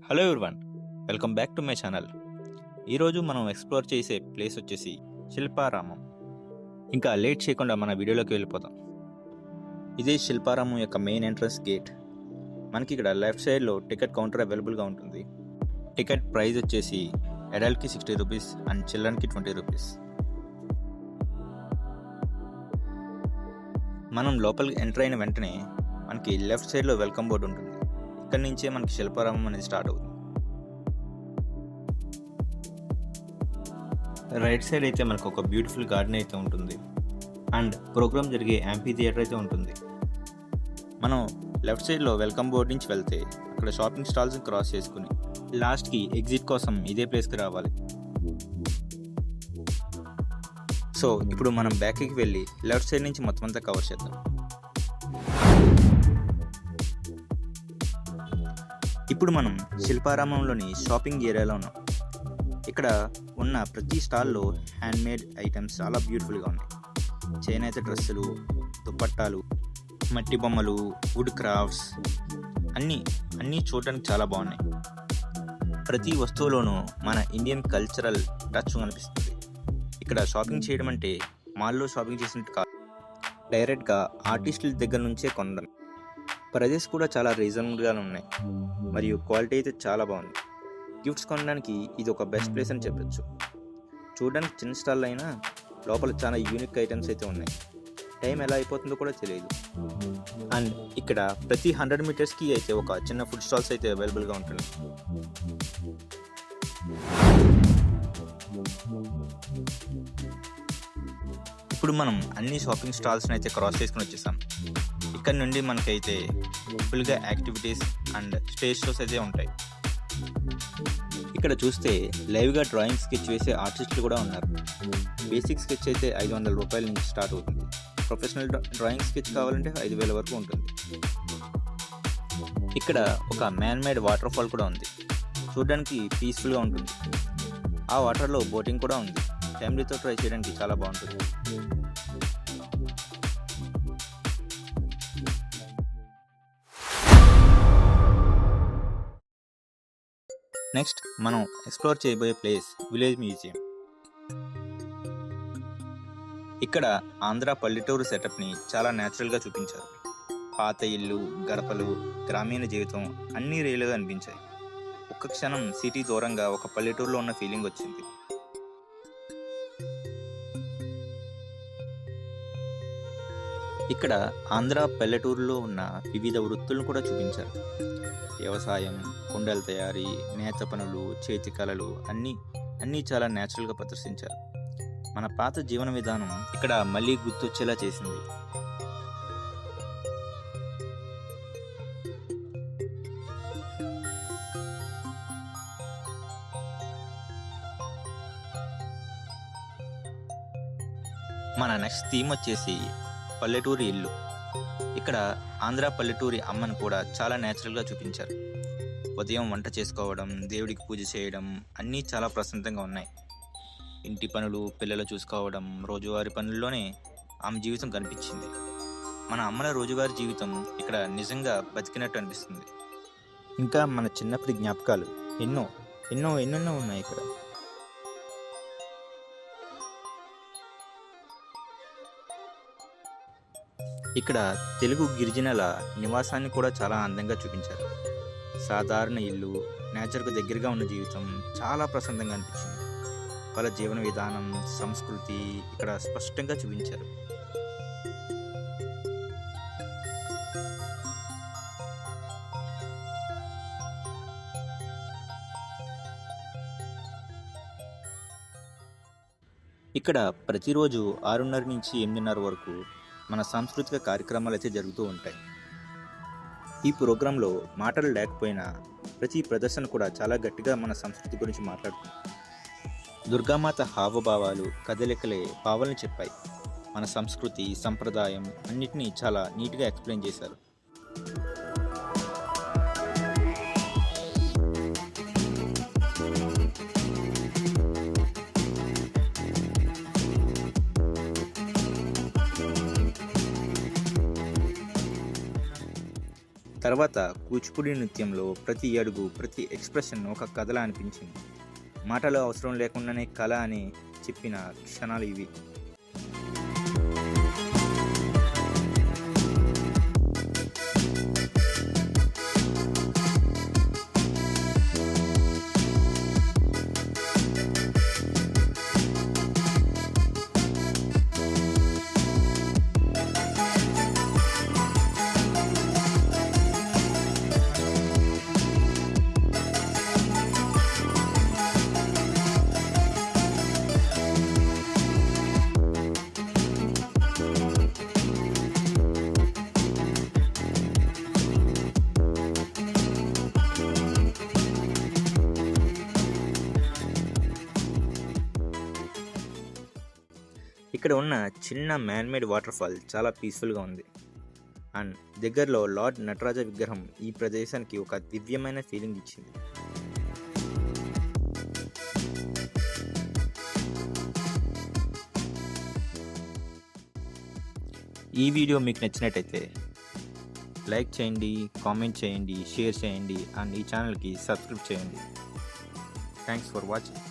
Hello everyone, welcome back to my channel. ఈరోజు మనం explore చేసే ప్లేస్ వచ్చేసి శిల్పారామం. ఇంకా లేట్ చేయకుండా మన వీడియోలోకి వెళ్ళిపోతాం. ఇదే శిల్పారామం యొక్క మెయిన్ ఎంట్రన్స్ గేట్. మనకి ఇక్కడ లెఫ్ట్ సైడ్లో టికెట్ కౌంటర్ అవైలబుల్గా ఉంటుంది. టికెట్ ప్రైస్ వచ్చేసి అడల్ట్కి 60 రూపీస్ అండ్ చిల్డ్రన్కి 20 రూపీస్. మనం లోపలికి ఎంటర్ అయిన వెంటనే మనకి లెఫ్ట్ సైడ్లో వెల్కమ్ బోర్డు ఉంటుంది. ఇక్కడి నుంచే మనకి శిల్పారామం అనేది స్టార్ట్ అవుతుంది. రైట్ సైడ్ అయితే మనకు ఒక బ్యూటిఫుల్ గార్డెన్ అయితే ఉంటుంది అండ్ ప్రోగ్రామ్ జరిగే యాంఫీ థియేటర్ అయితే ఉంటుంది. మనం లెఫ్ట్ సైడ్లో వెల్కమ్ బోర్డు నుంచి వెళ్తే అక్కడ షాపింగ్ స్టాల్స్ క్రాస్ చేసుకుని లాస్ట్కి ఎగ్జిట్ కోసం ఇదే ప్లేస్కి రావాలి. సో ఇప్పుడు మనం బ్యాక్కి వెళ్ళి లెఫ్ట్ సైడ్ నుంచి మొత్తం అంతా కవర్ చేద్దాం. ఇప్పుడు మనం శిల్పారామంలోని షాపింగ్ ఏరియాలో ఉన్నాం. ఇక్కడ ఉన్న ప్రతి స్టాల్లో హ్యాండ్మేడ్ ఐటమ్స్ చాలా బ్యూటిఫుల్గా ఉన్నాయి. చేనేత డ్రెస్సులు, దుపట్టాలు, మట్టి బొమ్మలు, వుడ్ క్రాఫ్ట్స్ అన్నీ చూడడానికి చాలా బాగున్నాయి. ప్రతి వస్తువులోనూ మన ఇండియన్ కల్చరల్ టచ్ కనిపిస్తుంది. ఇక్కడ షాపింగ్ చేయడం అంటే మాల్లో షాపింగ్ చేసినట్టు కాదు, డైరెక్ట్గా ఆర్టిస్టుల దగ్గర నుంచే కొనడం. ప్రైజెస్ కూడా చాలా రీజనబుల్గా ఉన్నాయి మరియు క్వాలిటీ అయితే చాలా బాగుంది. గిఫ్ట్స్ కొనడానికి ఇది ఒక బెస్ట్ ప్లేస్ అని చెప్పొచ్చు. చూడడానికి చిన్న స్టాల్ అయినా లోపల చాలా యూనిక్ ఐటమ్స్ అయితే ఉన్నాయి. టైం ఎలా అయిపోతుందో కూడా తెలియదు. అండ్ ఇక్కడ ప్రతి 100 మీటర్స్కి అయితే ఒక చిన్న ఫుడ్ స్టాల్స్ అయితే అవైలబుల్గా ఉంటుంది. ఇప్పుడు మనం అన్ని షాపింగ్ స్టాల్స్ని అయితే క్రాస్ చేసుకుని వచ్చేసాం. ఇక్కడ నుండి మనకైతే ఫుల్గా యాక్టివిటీస్ అండ్ స్టేజ్ షోస్ అయితే ఉంటాయి. ఇక్కడ చూస్తే లైవ్గా డ్రాయింగ్ స్కెచ్ వేసే ఆర్టిస్టులు కూడా ఉన్నారు. బేసిక్ స్కెచ్ అయితే 500 రూపాయల నుంచి స్టార్ట్ అవుతుంది. ప్రొఫెషనల్ డ్రాయింగ్ స్కెచ్ కావాలంటే 5,000 వరకు ఉంటుంది. ఇక్కడ ఒక మ్యాన్ మేడ్ వాటర్ ఫాల్ కూడా ఉంది. చూడడానికి పీస్ఫుల్గా ఉంటుంది. ఆ వాటర్లో బోటింగ్ కూడా ఉంది. ఫ్యామిలీతో ట్రై చేయడానికి చాలా బాగుంటుంది. నెక్స్ట్ మనం ఎక్స్ప్లోర్ చేయబోయే ప్లేస్ విలేజ్ మ్యూజియం. ఇక్కడ ఆంధ్ర పల్లెటూరు సెటప్ని చాలా న్యాచురల్గా చూపించారు. పాత ఇల్లు, గడపలు, గ్రామీణ జీవితం అన్నీ రియల్గా అనిపించాయి. ఒక్క క్షణం సిటీ దూరంగా ఒక పల్లెటూరులో ఉన్న ఫీలింగ్ వచ్చింది. ఇక్కడ ఆంధ్ర పల్లెటూరులో ఉన్న వివిధ వృత్తులను కూడా చూపించారు. వ్యవసాయం, కుండల తయారీ, నేత పనులు, చేతి కళలు అన్నీ చాలా న్యాచురల్గా ప్రదర్శించారు. మన పాత జీవన విధానం ఇక్కడ మళ్ళీ గుర్తొచ్చేలా చేసింది. మన నెక్స్ట్ థీమ్ వచ్చేసి పల్లెటూరి ఇల్లు. ఇక్కడ ఆంధ్ర పల్లెటూరి అమ్మను కూడా చాలా న్యాచురల్గా చూపించారు. ఉదయం వంట చేసుకోవడం, దేవుడికి పూజ చేయడం అన్నీ చాలా ప్రశాంతంగా ఉన్నాయి. ఇంటి పనులు, పిల్లలు చూసుకోవడం, రోజువారీ పనుల్లోనే ఆమె జీవితం కనిపించింది. మన అమ్మల రోజువారీ జీవితం ఇక్కడ నిజంగా బతికినట్టు అనిపిస్తుంది. ఇంకా మన చిన్నప్పటి జ్ఞాపకాలు ఎన్నెన్నో ఉన్నాయి ఇక్కడ. ఇక్కడ తెలుగు గిరిజనుల నివాసాన్ని కూడా చాలా అందంగా చూపించారు. సాధారణ ఇల్లు, నేచర్కు దగ్గరగా ఉన్న జీవితం చాలా ప్రశాంతంగా అనిపించింది. వాళ్ళ జీవన విధానం, సంస్కృతి ఇక్కడ స్పష్టంగా చూపించారు. ఇక్కడ ప్రతిరోజు 6:30 నుంచి 8:30 వరకు మన సాంస్కృతిక కార్యక్రమాలు అయితే జరుగుతూ ఉంటాయి. ఈ ప్రోగ్రాంలో మాటలు లేకపోయినా ప్రతి ప్రదర్శన కూడా చాలా గట్టిగా మన సంస్కృతి గురించి మాట్లాడుతుంది. దుర్గామాత హావభావాలు, కదలికలే భావాలను చెప్పాయి. మన సంస్కృతి, సంప్రదాయం అన్నిటినీ చాలా నీట్గా ఎక్స్ప్లెయిన్ చేశారు. తర్వాత కూచిపూడి నృత్యంలో ప్రతి అడుగు ప్రతి ఎక్స్ప్రెషన్ ఒక కథలా అనిపించింది. మాటలు అవసరం లేకుండానే కళ అని చెప్పిన క్షణాలు ఇవి. ఇక్కడ ఉన్న చిన్న మ్యాన్మేడ్ వాటర్ ఫాల్ చాలా పీస్ఫుల్గా ఉంది. అండ్ దగ్గరలో లార్డ్ నటరాజ విగ్రహం ఈ ప్రదేశానికి ఒక దివ్యమైన ఫీలింగ్ ఇచ్చింది. ఈ వీడియో మీకు నచ్చినట్టయితే లైక్ చేయండి, కామెంట్ చేయండి, షేర్ చేయండి అండ్ ఈ ఛానల్కి సబ్స్క్రైబ్ చేయండి. Thanks for watching.